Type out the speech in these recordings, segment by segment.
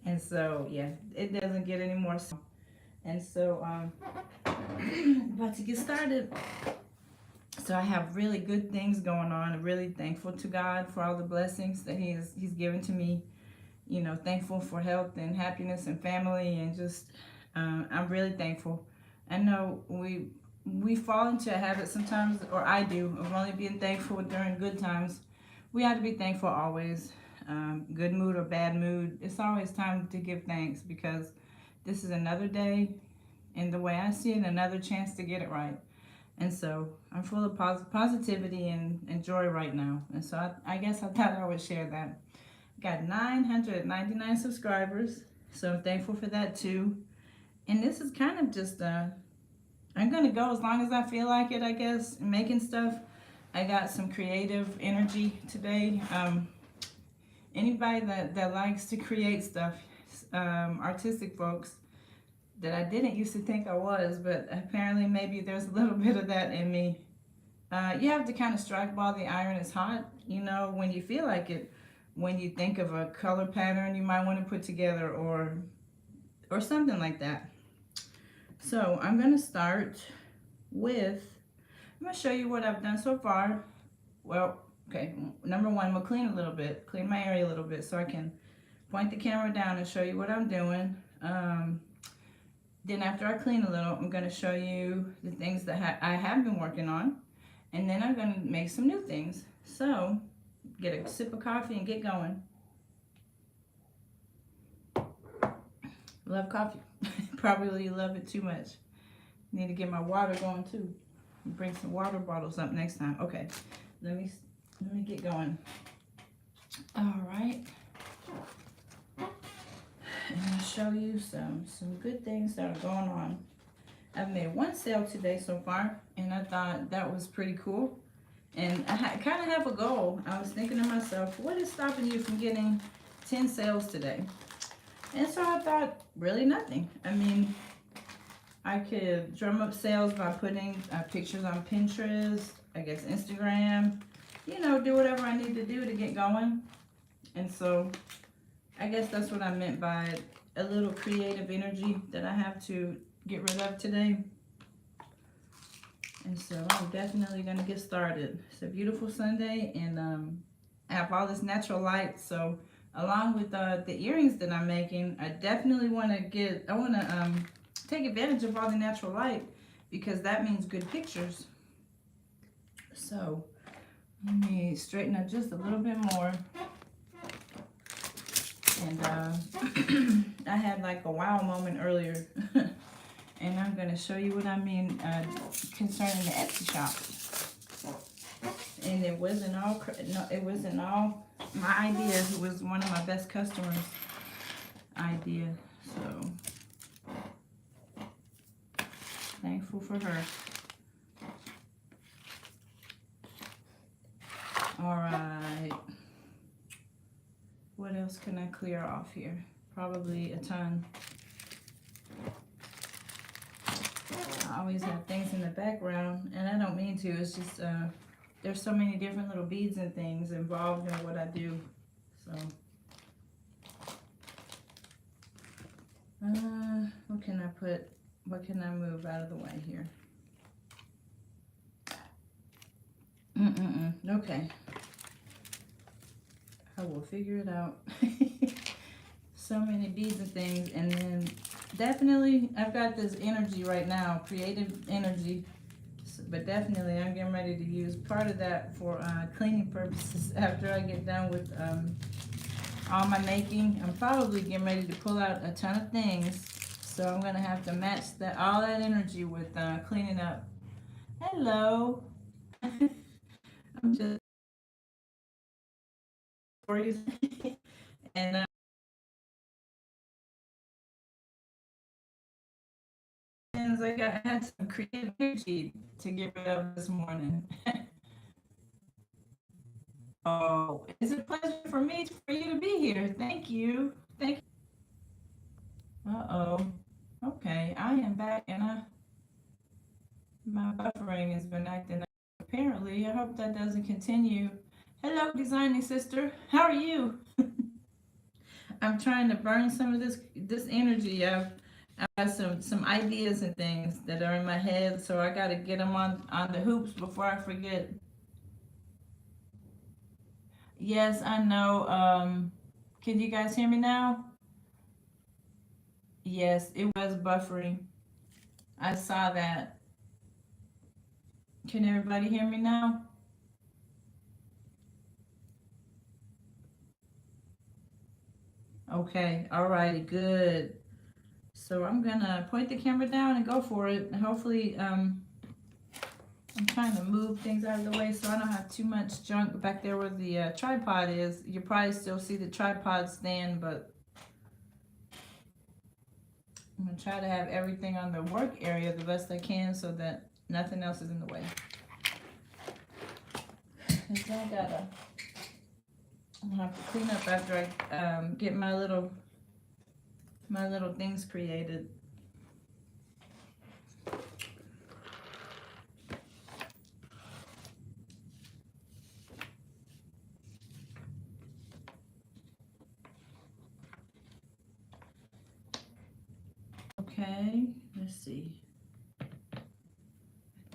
And so, yeah, it doesn't get any more. And so, about to get started. So I have really good things going on. I'm really thankful to God for all the blessings that He's given to me. You know, thankful for health and happiness and family, and just I'm really thankful. I know we fall into a habit sometimes, or I do, of only being thankful during good times. We have to be thankful always. Good mood or bad mood, it's always time to give thanks because this is another day, and the way I see it, another chance to get it right. And so I'm full of positivity and joy right now. And so I guess I thought I would share that. Got 999 subscribers, so I'm thankful for that too. And this is kind of just I'm gonna go as long as I feel like it, I guess, making stuff. I got some creative energy today. Anybody that likes to create stuff, artistic folks that I didn't used to think I was, but apparently maybe there's a little bit of that in me. You have to kind of strike while the iron is hot, you know, when you feel like it. When you think of a color pattern you might want to put together, or something like that. So I'm going to start with, I'm going to show you what I've done so far. Well, okay, number one, I'm going to clean a little bit, clean my area a little bit so I can point the camera down and show you what I'm doing. Then after I clean a little, I'm going to show you the things that I have been working on. And then I'm going to make some new things. So get a sip of coffee and get going. Love coffee. Probably love it too much. Need to get my water going too. Bring some water bottles up next time. Okay, let me get going. All right. And I'll show you some good things that are going on. I've made one sale today so far, and I thought that was pretty cool. And I kind of have a goal. I was thinking to myself, what is stopping you from getting 10 sales today? And so I thought, really nothing. I mean, I could drum up sales by putting pictures on Pinterest, I guess Instagram, you know, do whatever I need to do to get going. And so I guess that's what I meant by a little creative energy that I have to get rid of today. And so I'm definitely going to get started. It's a beautiful Sunday, and I have all this natural light. So along with the earrings that I'm making, I definitely want to take advantage of all the natural light, because that means good pictures. So let me straighten up just a little bit more. And I had like a wow moment earlier. And I'm going to show you what I mean concerning the Etsy shop. And it wasn't all, no, it wasn't all my idea. It was one of my best customers' idea. So thankful for her. All right. What else can I clear off here? Probably a ton. I always have things in the background, and I don't mean to. It's just there's so many different little beads and things involved in what I do. So what can I put? What can I move out of the way here? Okay. I will figure it out. So many beads and things, and then definitely I've got this energy right now, creative energy, but definitely I'm getting ready to use part of that for cleaning purposes after I get done with all my making. I'm probably getting ready to pull out a ton of things, so I'm gonna have to match all that energy with cleaning up. Hello. I'm just for you. And I had some creative energy to get rid of this morning. Oh, it's a pleasure for you to be here. Thank you. Thank you. Uh-oh. Okay, I am back, and my buffering has been acting up. Apparently, I hope that doesn't continue. Hello, designing sister. How are you? I'm trying to burn some of this energy. I've got some ideas and things that are in my head, so I got to get them on the hoops before I forget. Yes, I know. Can you guys hear me now? Yes, it was buffering. I saw that. Can everybody hear me now? Okay, alrighty, good. So I'm gonna point the camera down and go for it. Hopefully, I'm trying to move things out of the way so I don't have too much junk back there where the tripod is. You probably still see the tripod stand, but I'm gonna try to have everything on the work area the best I can so that nothing else is in the way. And so I'm gonna have to clean up after I get my little things created. Okay, let's see. I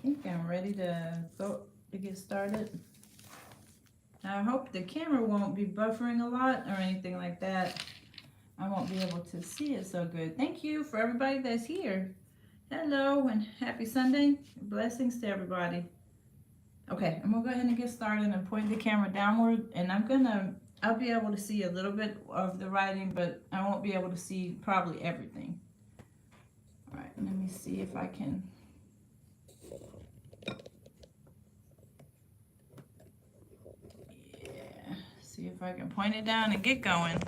think I'm ready to go to get started. I hope the camera won't be buffering a lot or anything like that. I won't be able to see it so good. Thank you for everybody that's here. Hello and happy Sunday. Blessings to everybody. Okay, I'm gonna go ahead and get started and point the camera downward, and I'll be able to see a little bit of the writing, but I won't be able to see probably everything. All right, let me see if I can. Yeah, see if I can point it down and get going.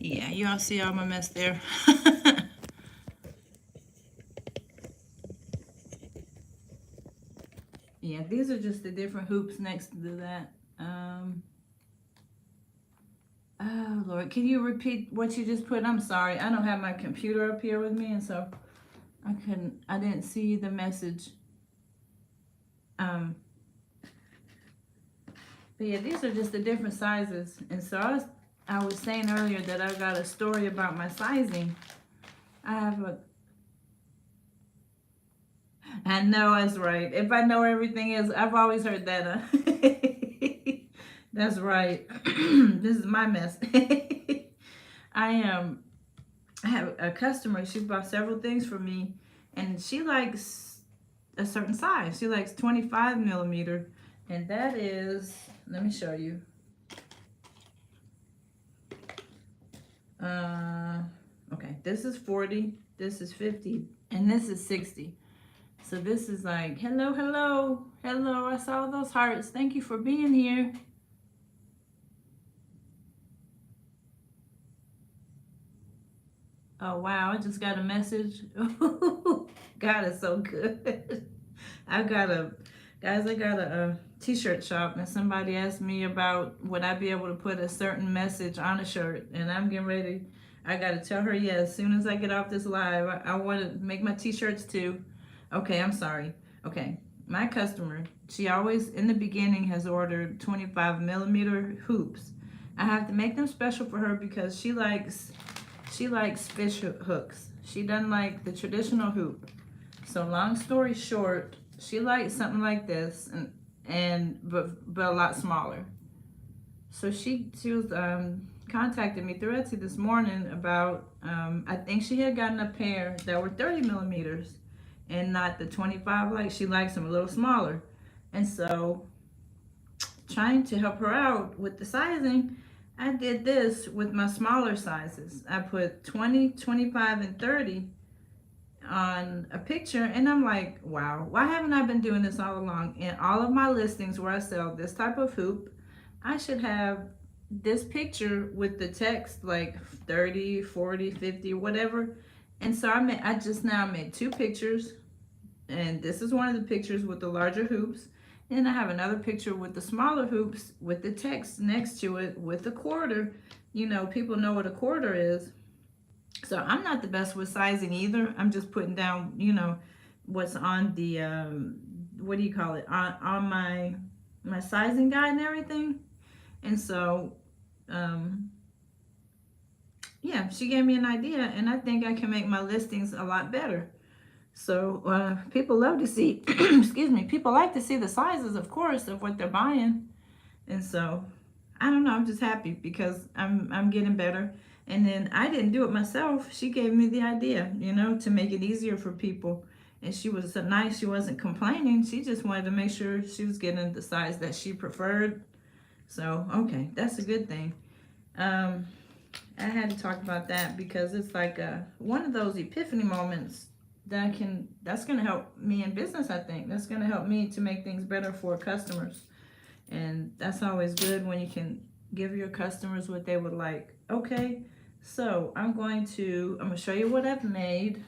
Yeah, you all see all my mess there. Yeah, these are just the different hoops next to that. Oh Lord, can you repeat what you just put? I'm sorry, I don't have my computer up here with me, and so I didn't see the message. But yeah, these are just the different sizes, and so I was saying earlier that I got a story about my sizing. I know that's right. If I know everything is, I've always heard that. That's right. This is my mess. I have a customer. She bought several things for me, and she likes a certain size. She likes 25 millimeter, and that is. Let me show you. Okay, this is 40. This is 50, and this is 60. So this is like, hello, hello, hello. I saw those hearts. Thank you for being here. Oh, wow. I just got a message. God is so good. I got a t-shirt shop, and somebody asked me about would I be able to put a certain message on a shirt, and I'm getting ready. I got to tell her yes. As soon as I get off this live, I want to make my t-shirts too. Okay, I'm sorry. Okay, my customer, she always in the beginning has ordered 25 millimeter hoops. I have to make them special for her because she likes fish hooks. She doesn't like the traditional hoop. So long story short, she likes something like this, but a lot smaller. So she was contacted me through Etsy this morning about I think she had gotten a pair that were 30 millimeters and not the 25. Like she likes them a little smaller, and so trying to help her out with the sizing, I did this with my smaller sizes. I put 20, 25, and 30 on a picture, and I'm like, wow, why haven't I been doing this all along? In all of my listings where I sell this type of hoop, I should have this picture with the text like 30, 40, 50, whatever. And so I just now made two pictures, and this is one of the pictures with the larger hoops. And I have another picture with the smaller hoops with the text next to it with the quarter. You know, people know what a quarter is. So I'm not the best with sizing either. I'm just putting down, you know, what's on the, what do you call it, on my sizing guide and everything. And so yeah, she gave me an idea, and I think I can make my listings a lot better. So people love to see, excuse me, people like to see the sizes, of course, of what they're buying. And so I don't know, I'm just happy because I'm getting better. And then I didn't do it myself. She gave me the idea, you know, to make it easier for people. And she was so nice. She wasn't complaining. She just wanted to make sure she was getting the size that she preferred. So, okay, that's a good thing. Um, I had to talk about that because it's like one of those epiphany moments that's going to help me in business, I think. That's going to help me to make things better for customers. And that's always good when you can give your customers what they would like. Okay, so I'm going to show you what I've made.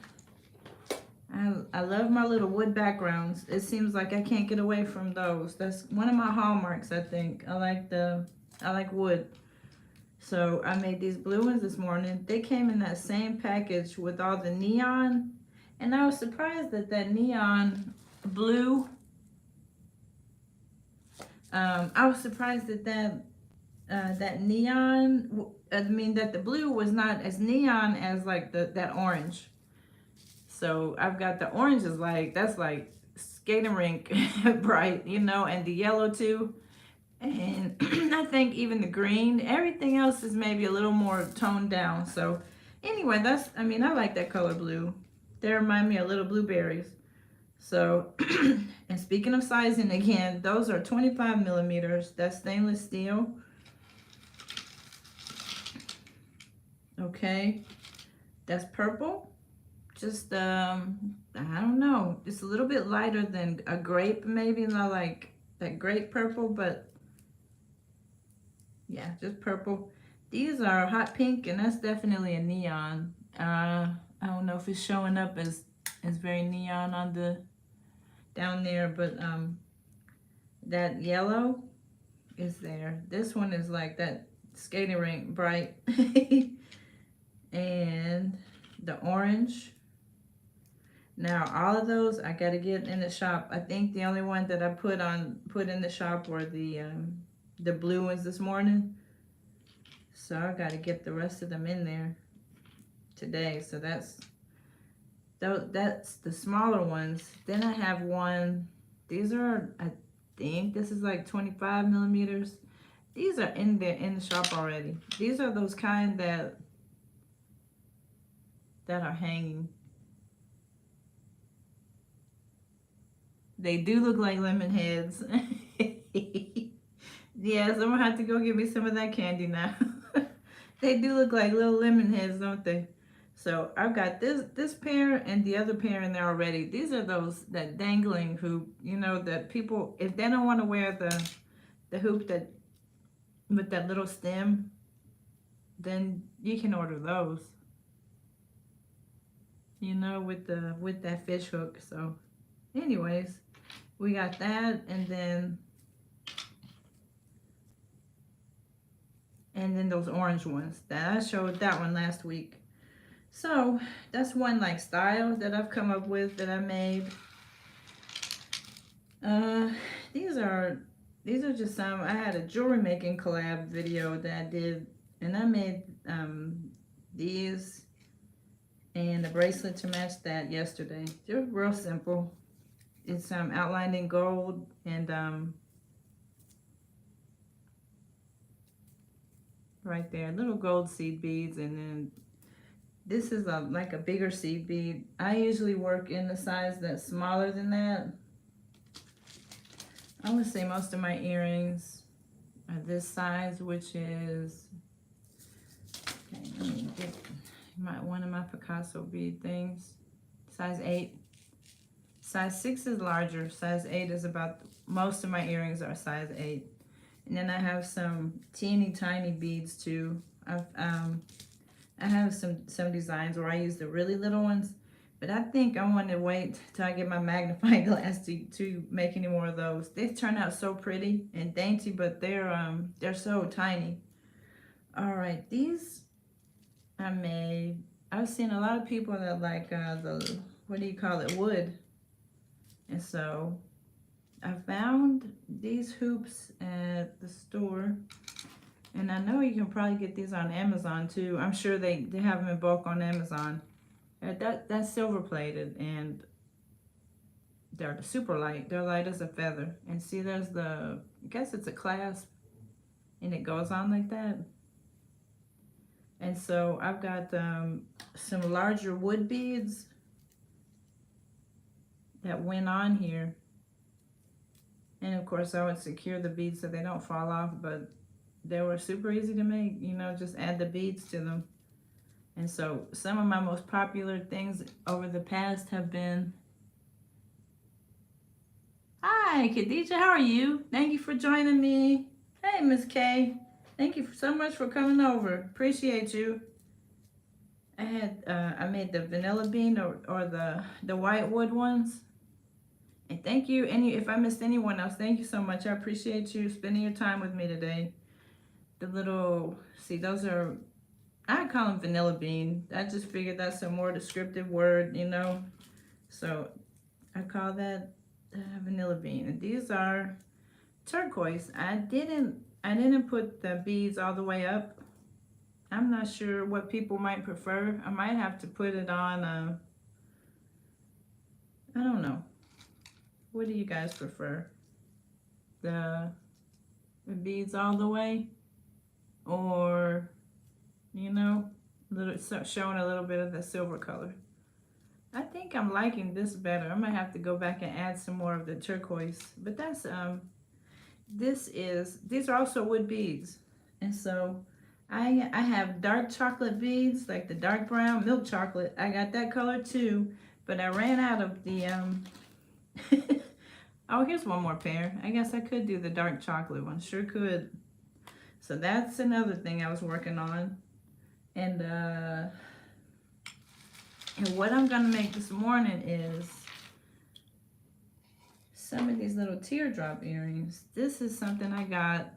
I love my little wood backgrounds. It seems like I can't get away from those. That's one of my hallmarks, I think. I like wood. So I made these blue ones this morning. They came in that same package with all the neon. And I was surprised that neon blue, I was surprised that that neon, I mean that the blue was not as neon as like that orange. So I've got the orange is like, that's like skating rink bright, you know, and the yellow too. And I think even the green, everything else is maybe a little more toned down. So anyway, I mean, I like that color blue. They remind me of little blueberries. So, and speaking of sizing again, those are 25 millimeters. That's stainless steel. Okay, that's purple. Just, I don't know. It's a little bit lighter than a grape, maybe not like that grape purple, but yeah, just purple. These are hot pink, and that's definitely a neon. I don't know if it's showing up as very neon on the down there, but that yellow is there. This one is like that skating rink bright, and the orange. Now all of those I gotta get in the shop. I think the only one that I put in the shop were the blue ones this morning. So I gotta get the rest of them in there today. So that's the smaller ones. Then I have one. These are, I think this is like 25 millimeters. These are in the shop already. These are those kind that are hanging. They do look like lemon heads. Yes, I'm gonna have to go get me some of that candy now. They do look like little lemon heads, don't they? So I've got this pair and the other pair in there already. These are those that dangling hoop, you know, that people, if they don't want to wear the hoop that with that little stem, then you can order those. You know, with that fish hook. So anyways, we got that, and then those orange ones that I showed that one last week. So that's one like style that I've come up with that I made. Uh, these are just some. I had a jewelry making collab video that I did, and I made these and the bracelet to match that yesterday. They're real simple. It's outlined in gold and right there, little gold seed beads, and then this is like a bigger seed bead. I usually work in the size that's smaller than that. I would say most of my earrings are this size, which is, okay, let me get one of my Picasso bead things, size 8. Size 6 is larger. Size 8 is about, most of my earrings are size 8. And then I have some teeny tiny beads too. I have some designs where I use the really little ones, but I think I want to wait till I get my magnifying glass to make any more of those. They turn out so pretty and dainty, but they're so tiny. All right, these I made. I've seen a lot of people that like the, what do you call it, wood, and so I found these hoops at the store. And I know you can probably get these on Amazon too. I'm sure they have them in bulk on Amazon. That's silver plated, and they're super light. They're light as a feather. And see, there's the, I guess it's a clasp, and it goes on like that. And so I've got some larger wood beads that went on here. And of course I would secure the beads so they don't fall off, but they were super easy to make, you know, just add the beads to them. And so some of my most popular things over the past have been, hi Khadija, how are you? Thank you for joining me. Hey Miss Kay, thank you so much for coming over. Appreciate you. I made the vanilla bean or the white wood ones. And thank you. If I missed anyone else, thank you so much. I appreciate you spending your time with me today. The little, see, those are, I call them vanilla bean. I just figured that's a more descriptive word, you know. So I call that vanilla bean. And these are turquoise. I didn't put the beads all the way up. I'm not sure what people might prefer. I might have to put it on, I don't know. What do you guys prefer? The beads all the way? Or, you know, showing a little bit of the silver color. I think I'm liking this better. I might have to go back and add some more of the turquoise. But that's, these are also wood beads. And so I have dark chocolate beads, like the dark brown milk chocolate. I got that color too, but I ran out of the, oh, here's one more pair. I guess I could do the dark chocolate one, sure could. So that's another thing I was working on. And what I'm gonna make this morning is some of these little teardrop earrings. This is something I got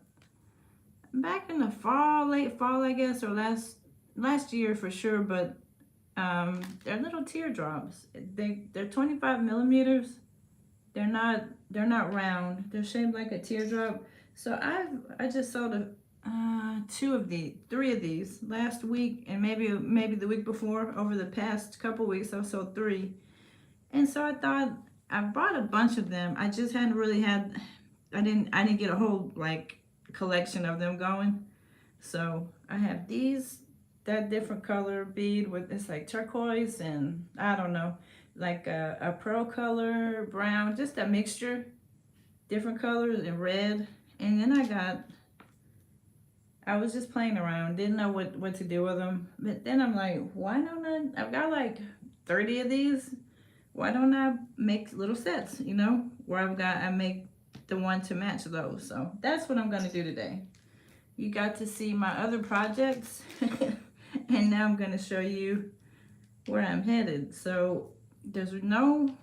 back in the fall, late fall, I guess, or last year for sure, but they're little teardrops. They're 25 millimeters. They're not round. They're shaped like a teardrop. So I just sold three of these last week, and maybe the week before. Over the past couple weeks, I've sold 3. And so I thought, I bought a bunch of them. I just hadn't really had, I didn't get a whole like collection of them going. So I have these, that different color bead with, it's like turquoise and I don't know, like a pearl color, brown, just a mixture, different colors, and red. And then I was just playing around, didn't know what to do with them. But then I'm like, why don't I've got like 30 of these. Why don't I make little sets, you know, where I make the one to match those. So that's what I'm gonna do today. You got to see my other projects and now I'm gonna show you where I'm headed. So there's no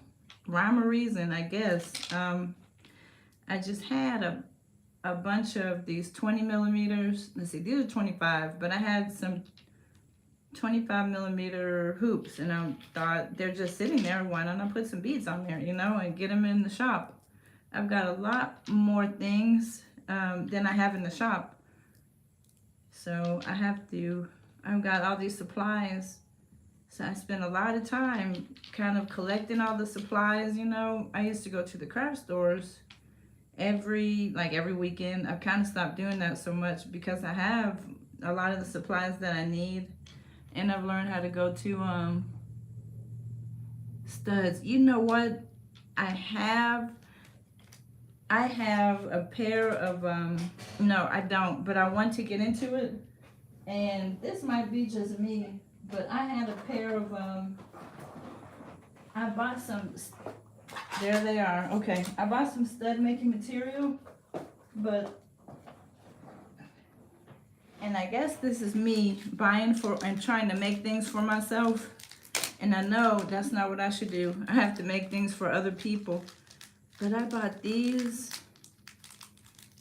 rhyme or reason, I guess. I just had a bunch of these 20 millimeters. Let's see, these are 25, but I had some 25 millimeter hoops, and I thought they're just sitting there. Why don't I put some beads on there, you know, and get them in the shop? I've got a lot more things than I have in the shop. So I've got all these supplies. So I spent a lot of time kind of collecting all the supplies, you know. I used to go to the craft stores every weekend. I've kind of stopped doing that so much because I have a lot of the supplies that I need. And I've learned how to go to studs. You know what? I have a pair of, no, I don't, but I want to get into it. And this might be just me, but I had a pair of, I bought some, there they are. Okay, I bought some stud making material, and I guess this is me buying and trying to make things for myself. And I know that's not what I should do. I have to make things for other people. But I bought these,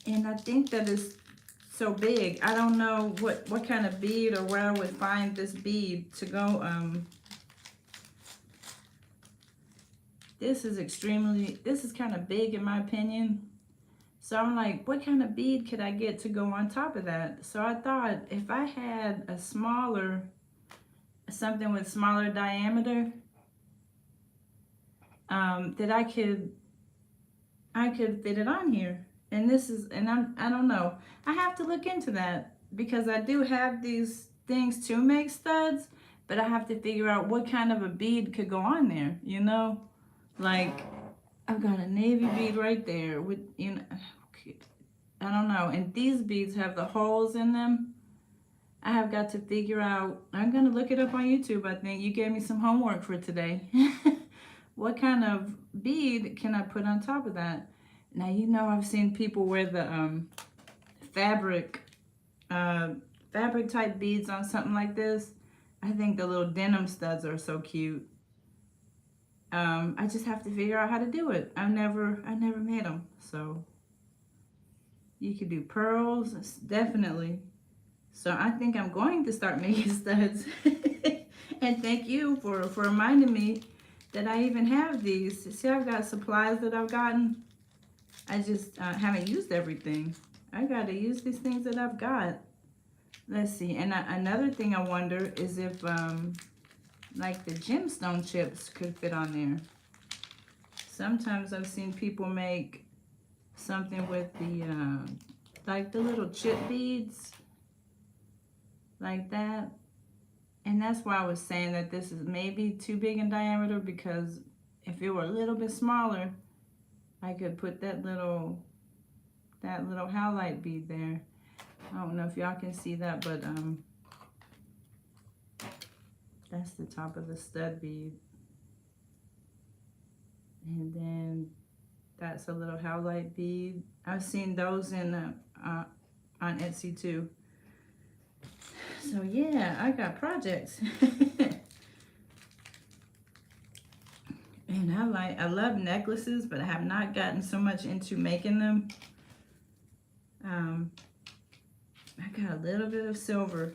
and I think that is so big. I don't know what kind of bead or where I would find this bead to go. This is kind of big in my opinion. So I'm like, what kind of bead could I get to go on top of that? So I thought if I had a smaller, something with smaller diameter, that I could fit it on here. And this is, and I don't know. I have to look into that because I do have these things to make studs, but I have to figure out what kind of a bead could go on there, you know? Like, I've got a navy bead right there with, you know, I don't know. And these beads have the holes in them. I have got to figure out, I'm going to look it up on YouTube, I think. You gave me some homework for today. What kind of bead can I put on top of that? Now, you know, I've seen people wear the fabric type beads on something like this. I think the little denim studs are so cute. I just have to figure out how to do it. I never made them. So you could do pearls, definitely. So I think I'm going to start making studs. And thank you for reminding me that I even have these. See, I've got supplies that I've gotten. I just haven't used everything. I got to use these things that I've got. Let's see. And another thing I wonder is if, like, the gemstone chips could fit on there. Sometimes I've seen people make something with the, like the little chip beads. Like that. And that's why I was saying that this is maybe too big in diameter, because if it were a little bit smaller, I could put that little howlite bead there. I don't know if y'all can see that, but that's the top of the stud bead. And then that's a little howlite bead. I've seen those in on Etsy too. So yeah, I got projects. And I love necklaces, but I have not gotten so much into making them. I got a little bit of silver,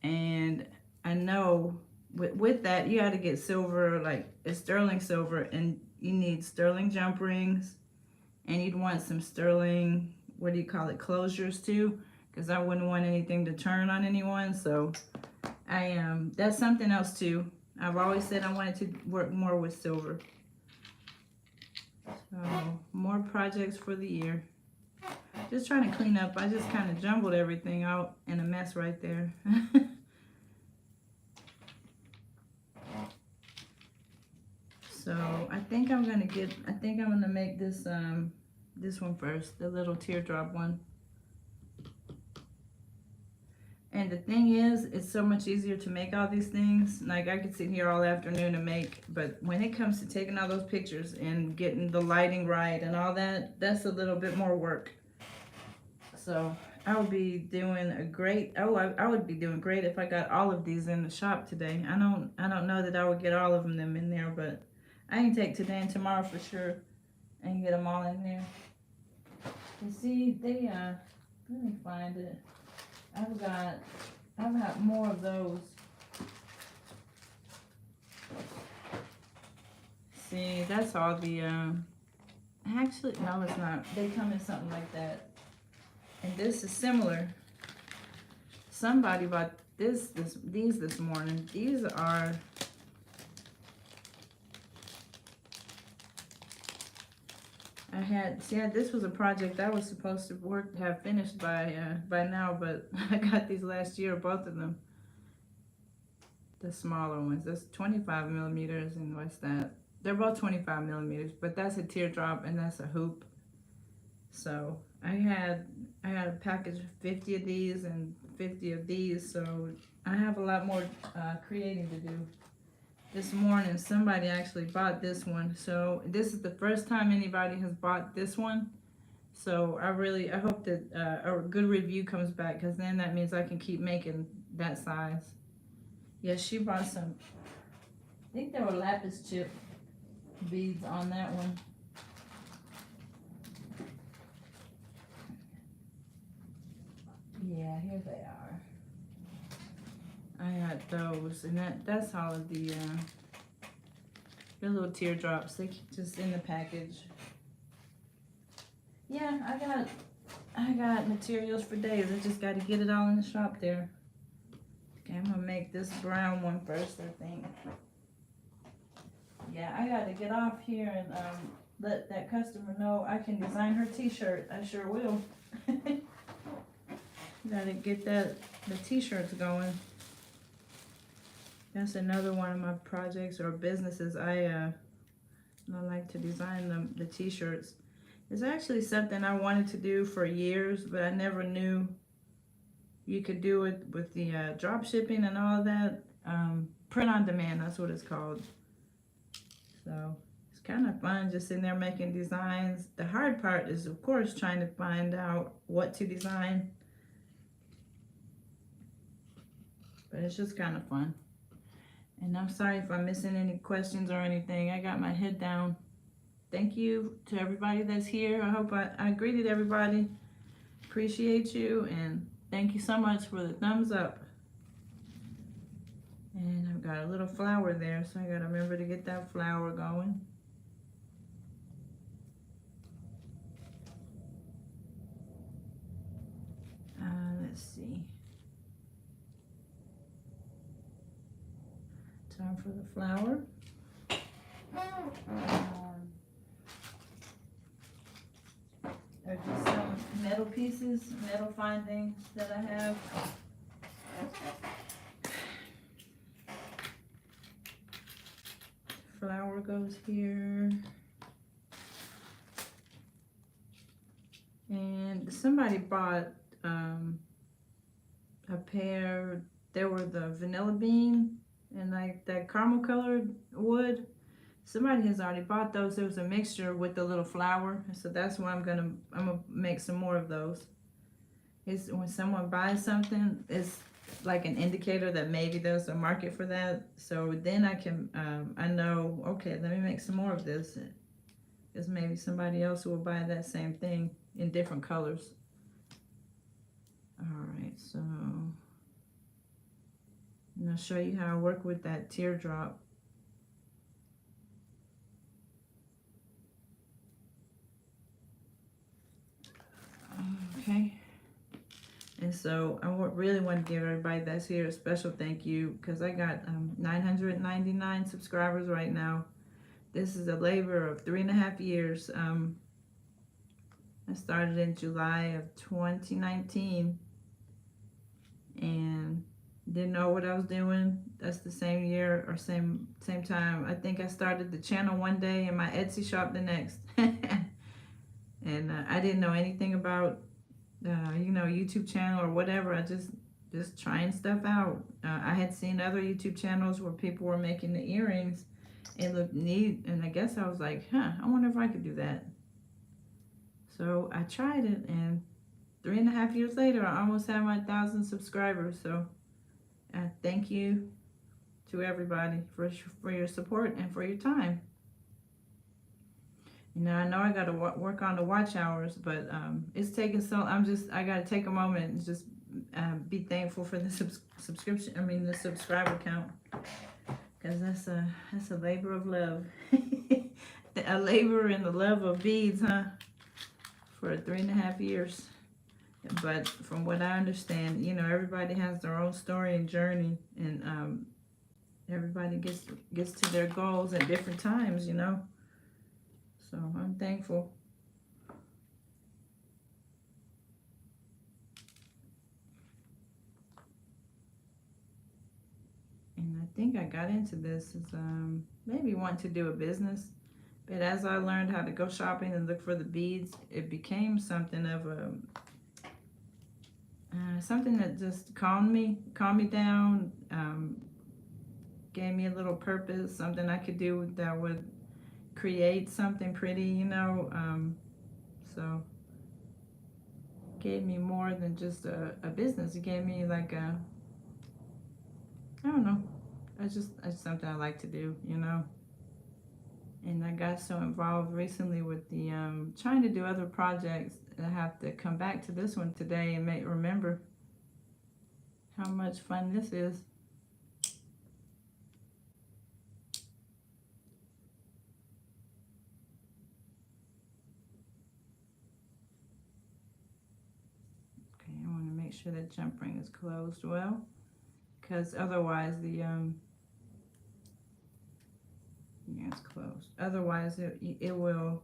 and I know with that you got to get silver, like a sterling silver, and you need sterling jump rings, and you'd want some sterling, what do you call it, closures too, because I wouldn't want anything to turn on anyone. So that's something else too. I've always said I wanted to work more with silver. So more projects for the year. Just trying to clean up. I just kind of jumbled everything out in a mess right there. So I think I'm gonna make this this one first, the little teardrop one. And the thing is, it's so much easier to make all these things. Like, I could sit here all afternoon and make, but when it comes to taking all those pictures and getting the lighting right and all that, that's a little bit more work. So I would be doing I would be doing great if I got all of these in the shop today. I don't know that I would get all of them in there, but I can take today and tomorrow for sure and get them all in there. You see, let me find it. I've got more of those. See, that's all the, actually, no, it's not. They come in something like that. And this is similar. Somebody bought these this morning. These are, this was a project I was supposed to have finished by now, but I got these last year, both of them. The smaller ones. That's 25 millimeters, and what's that? They're both 25 millimeters, but that's a teardrop and that's a hoop. So I had a package of 50 of these and 50 of these, so I have a lot more creating to do. This morning somebody actually bought this one, so this is the first time anybody has bought this one. So I hope that a good review comes back, because then that means I can keep making that size. Yeah, she bought some, I think there were lapis chip beads on that one. Yeah, here they are. I got those, and that's all of the little teardrops. They just in the package. yeah, I got materials for days. I just got to get it all in the shop there. Okay, I'm gonna make this brown one first, I think. Yeah, I got to get off here and let that customer know I can design her t-shirt. I sure will. Got to get the t-shirts going. That's another one of my projects or businesses. I like to design the t-shirts. It's actually something I wanted to do for years, but I never knew you could do it with the drop shipping and all that. Print on demand, that's what it's called. So it's kind of fun just sitting there making designs. The hard part is, of course, trying to find out what to design. But it's just kind of fun. And I'm sorry if I'm missing any questions or anything. I got my head down. Thank you to everybody that's here. I hope I greeted everybody. Appreciate you, and thank you so much for the thumbs up. And I've got a little flower there, so I gotta remember to get that flower going. Let's see. Time for the flower. There's just some metal pieces, metal findings that I have. Flower goes here. And somebody bought a pair. They were the vanilla bean and like that caramel colored wood. Somebody has already bought those. There was a mixture with the little flower, so that's why I'm gonna make some more of those. It's when someone buys something, it's like an indicator that maybe there's a market for that. So then I can I know, okay, let me make some more of this, because maybe somebody else will buy that same thing in different colors. All right, so and I'll show you how I work with that teardrop. Okay, and so I really want to give everybody that's here a special thank you, because I got 999 subscribers right now. This is a labor of 3.5 years. I started in July of 2019 and didn't know what I was doing. That's the same year or same time. I think I started the channel one day and my Etsy shop the next. And I didn't know anything about YouTube channel or whatever. I just trying stuff out. I had seen other YouTube channels where people were making the earrings. It looked neat, and I guess I was like, I wonder if I could do that. So I tried it, and 3.5 years later, I almost have my 1,000 subscribers. So thank you to everybody for your support and for your time. I know I got to work on the watch hours, but it's taking so. I got to take a moment and just be thankful for the the subscriber count, because that's a labor of love. A labor in the love of beads, for 3.5 years. But from what I understand, everybody has their own story and journey, and everybody gets to their goals at different times, So I'm thankful. And I think I got into this as maybe want to do a business. But as I learned how to go shopping and look for the beads, it became something of something that just calmed me down, gave me a little purpose, something I could do that would create something pretty, so it gave me more than just a business. It gave me like I don't know, it's something I like to do, And I got so involved recently with the trying to do other projects. I have to come back to this one today and remember how much fun this is. sure that jump ring is closed well, because otherwise the yeah, it's closed. Otherwise it will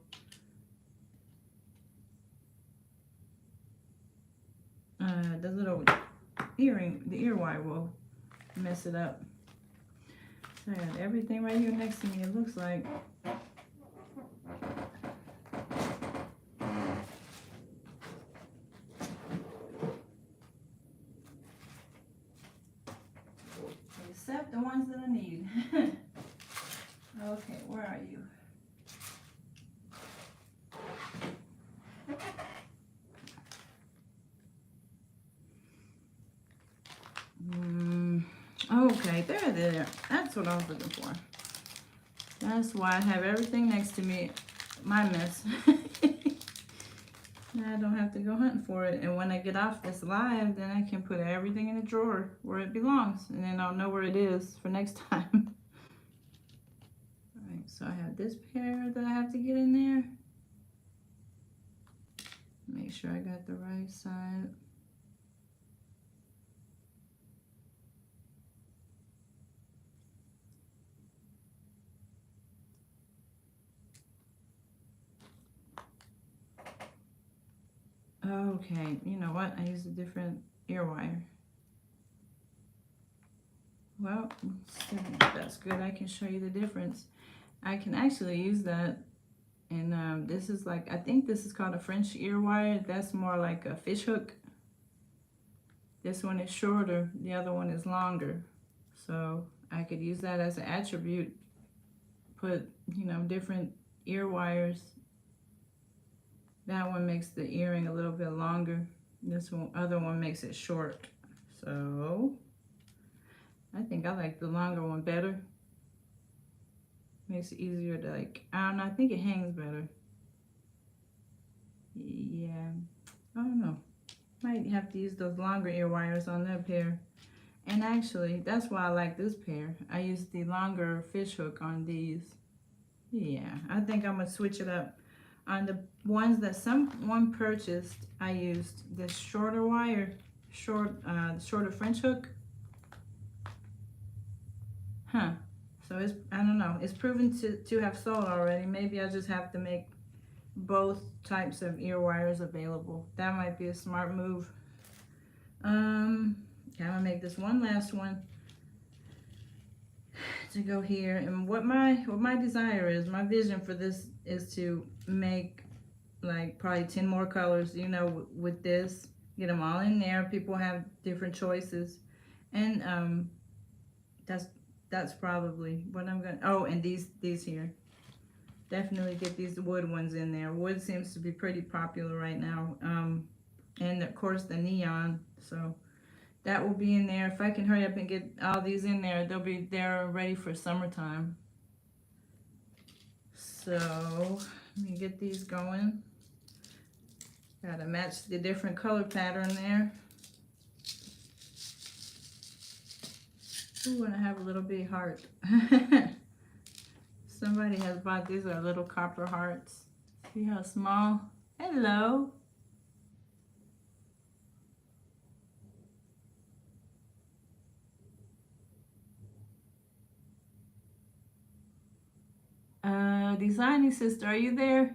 the little earring, the ear wire will mess it up. So I got everything right here next to me, it looks like. Except the ones that I need. Okay, where are you? Okay, there. That's what I was looking for. That's why I have everything next to me. My mess. I don't have to go hunting for it. And when I get off this live, then I can put everything in a drawer where it belongs. And then I'll know where it is for next time. Alright, so I have this pair that I have to get in there. Make sure I got the right side. Okay, you know what? I used a different ear wire. Well, that's good. I can show you the difference. I can actually use that. And this is like, I think this is called a French ear wire. That's more like a fish hook. This one is shorter. The other one is longer. So I could use that as an attribute. Put, you know, different ear wires. That one makes the earring a little bit longer. This one, other one makes it short. So I think I like the longer one better. Makes it easier to like, I don't know, I think it hangs better. Yeah, I don't know. Might have to use those longer ear wires on that pair. And actually, that's why I like this pair. I use the longer fish hook on these. Yeah, I think I'm gonna switch it up. On the ones that someone purchased, I used this shorter wire, shorter French hook. Huh. So it's, I don't know, it's proven to have sold already. Maybe I just have to make both types of ear wires available. That might be a smart move. I'm gonna make this one last one to go here. And what my desire is, my vision for this is to make like probably 10 more colors, you know, with this. Get them all in there. People have different choices. And that's probably what I'm gonna, oh, and these here. Definitely get these wood ones in there. Wood seems to be pretty popular right now. And of course the neon. So that will be in there. If I can hurry up and get all these in there, they're ready for summertime. So let me get these going. Gotta match the different color pattern there. Ooh, and I have a little big heart. Somebody has bought these are little copper hearts. See how small? Hello. Designing sister, are you there?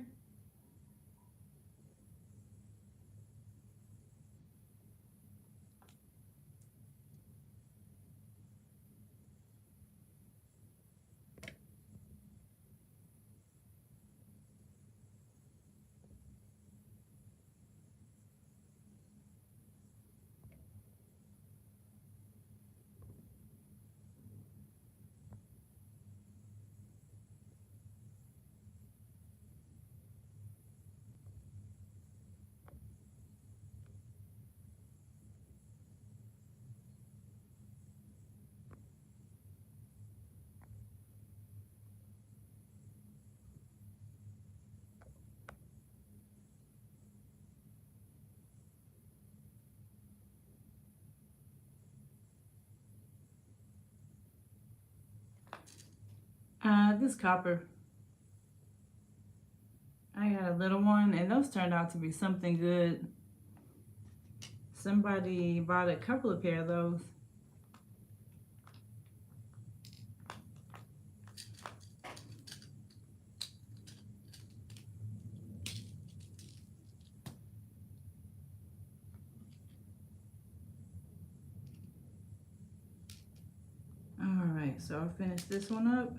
This copper. I got a little one, and those turned out to be something good. somebody bought a couple of pair of those. Alright, so I'll finish this one up.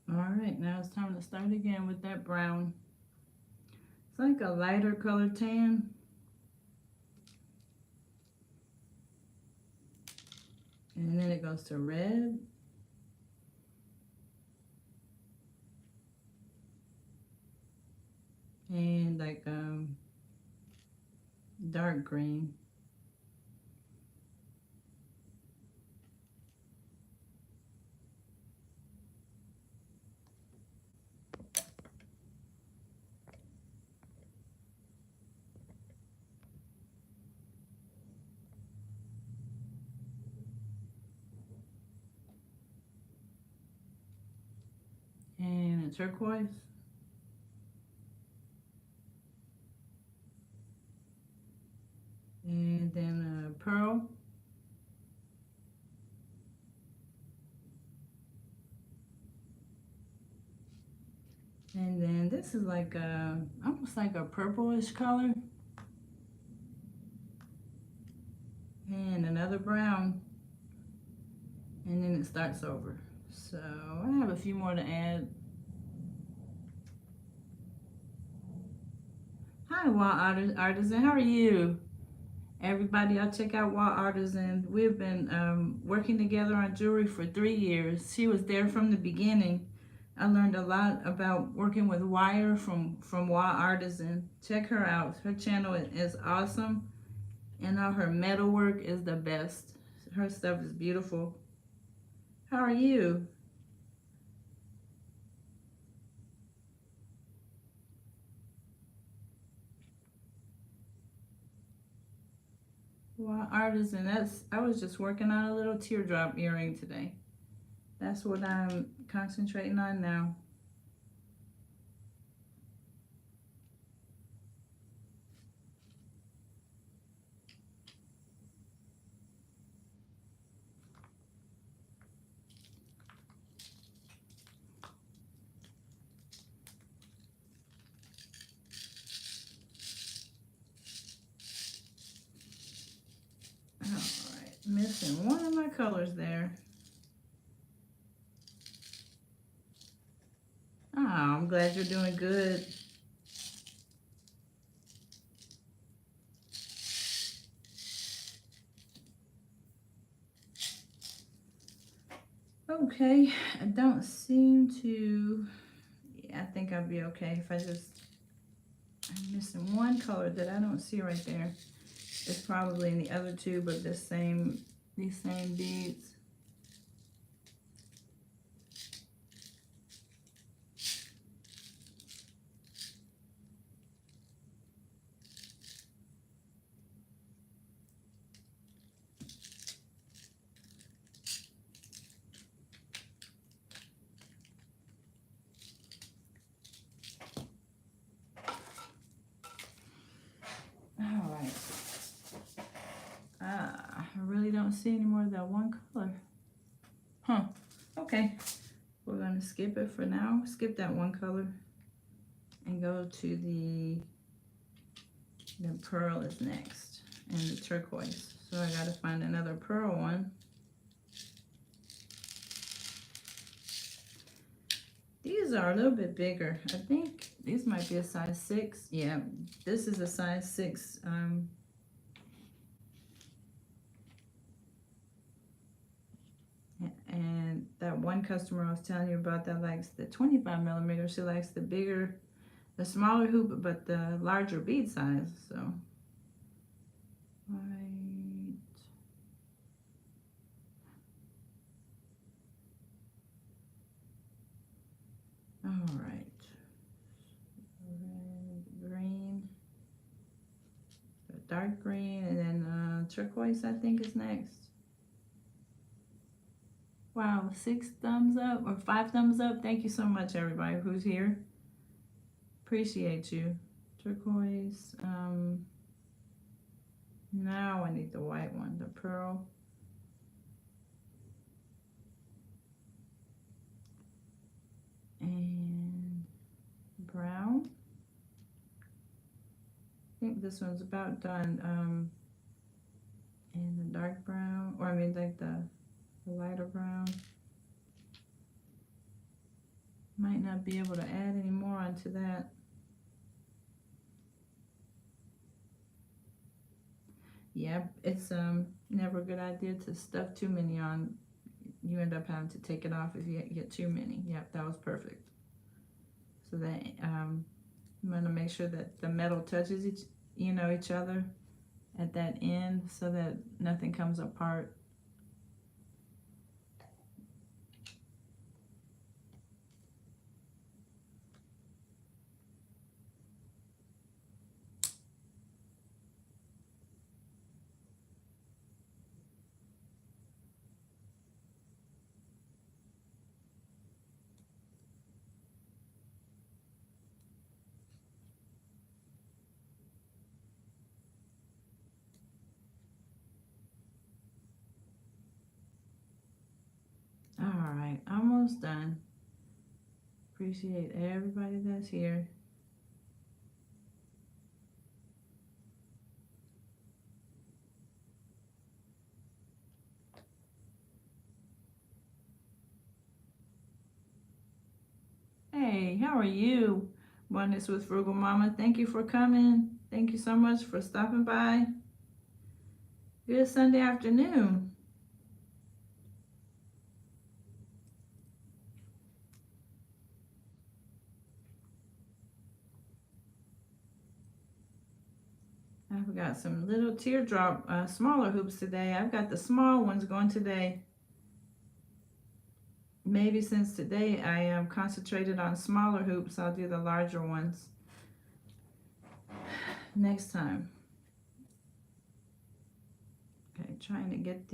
Alright, now it's time to start again with that brown. It's like a lighter color tan. And then it goes to red. And like dark green. And a turquoise. And then a pearl. And then this is like a, almost like a purplish color. And another brown. And then it starts over. So I have a few more to add. Hi, Wild Artisan. How are you? Everybody, I'll check out Wild Artisan. We've been working together on jewelry for 3 years. She was there from the beginning. I learned a lot about working with wire from Wild Artisan. Check her out. Her channel is awesome. And all her metal work is the best. Her stuff is beautiful. How are you? Wild Artisan, I was just working on a little teardrop earring today. That's what I'm concentrating on now. Alright, missing one of my colors there. Oh, I'm glad you're doing good. Okay, I don't seem to, yeah, I think I'll be okay if I'm missing one color that I don't see right there. It's probably in the other two, but these same beads. Alright. I really don't see any more of that one color. Huh. Okay. We're going to skip it for now. Skip that one color. And go to the pearl is next. And the turquoise. So I got to find another pearl one. These are a little bit bigger. I think these might be a size 6. Yeah, this is a size 6. And that one customer I was telling you about that likes the 25 millimeter, she likes the bigger, the smaller hoop, but the larger bead size. So, right. All right. Red, green, dark green, and then turquoise, I think, is next. Wow, 6 thumbs up or 5 thumbs up. Thank you so much, everybody who's here. Appreciate you. Turquoise. Now I need the white one, the pearl. And brown. I think this one's about done. And the dark brown, or I mean like the lighter brown. Might not be able to add any more onto that. Yeah, it's never a good idea to stuff too many on. You end up having to take it off if you get too many. Yep, that was perfect. So that I'm gonna make sure that the metal touches each other at that end so that nothing comes apart. All right, almost done. Appreciate everybody that's here. Hey, how are you? Oneness with Frugal Mama. Thank you for coming. Thank you so much for stopping by. Good Sunday afternoon. I've got some little teardrop, smaller hoops today. I've got the small ones going today. Maybe since today I am concentrated on smaller hoops, I'll do the larger ones next time. Okay, trying to get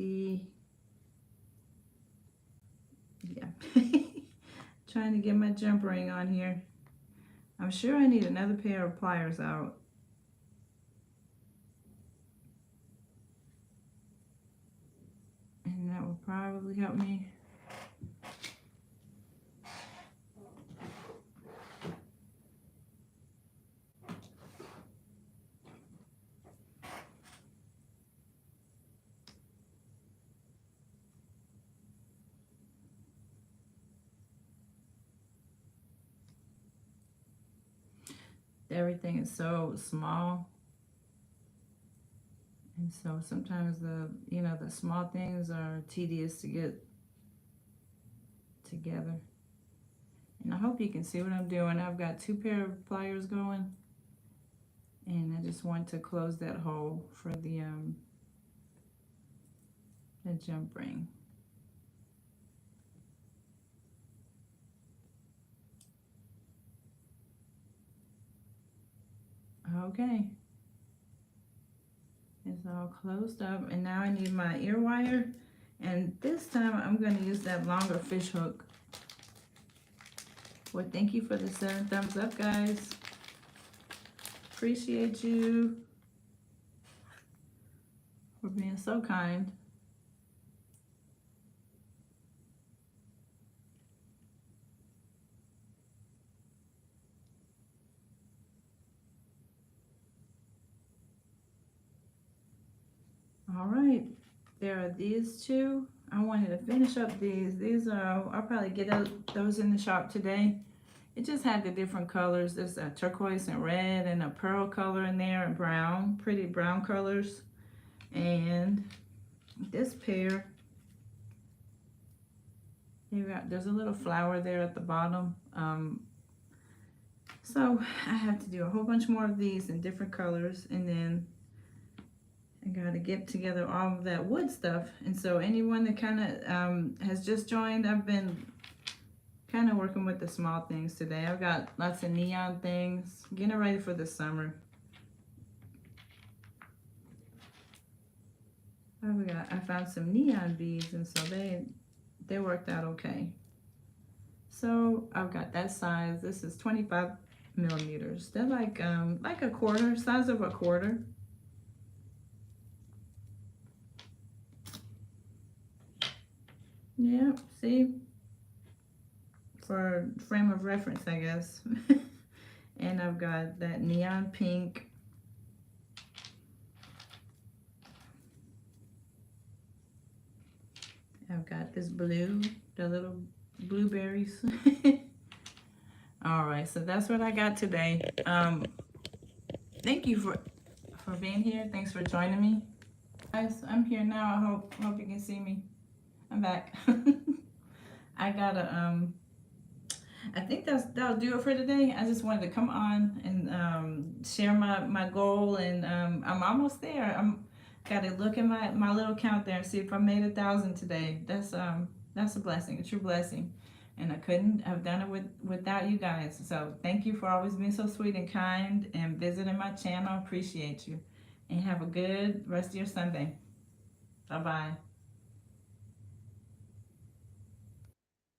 trying to get my jump ring on here. I'm sure I need another pair of pliers out. And that will probably help me. Everything is so small, and so sometimes the small things are tedious to get together. And I hope you can see what I'm doing. I've got 2 pair of pliers going, and I just want to close that hole for the jump ring. Okay, it's all closed up, and now I need my ear wire, and this time I'm going to use that longer fish hook. Well, thank you for the 7 thumbs up, guys. Appreciate you for being so kind. All right, there are these 2. I wanted to finish up these. These are, I'll probably get those in the shop today. It just had the different colors. There's a turquoise and red and a pearl color in there and brown, pretty brown colors. And this pair, there's a little flower there at the bottom. So I have to do a whole bunch more of these in different colors, and then I gotta get together all of that wood stuff. And so anyone that kind of has just joined, I've been kind of working with the small things today. I've got lots of neon things, getting ready for the summer. I found some neon beads, and so they worked out okay. So I've got that size. This is 25 millimeters. They're like a quarter, size of a quarter. Yeah, see? For frame of reference, I guess. And I've got that neon pink. I've got this blue, the little blueberries. All right, so that's what I got today. Thank you for being here. Thanks for joining me. Guys, I'm here now. I hope you can see me. I'm back. I gotta I think that'll do it for today. I just wanted to come on and share my goal, and I'm almost there. Gotta look at my little count there and see if I made 1,000 today. That's a blessing, a true blessing, and I couldn't have done it without you guys. So thank you for always being so sweet and kind and visiting my channel. Appreciate you, and have a good rest of your Sunday. Bye bye.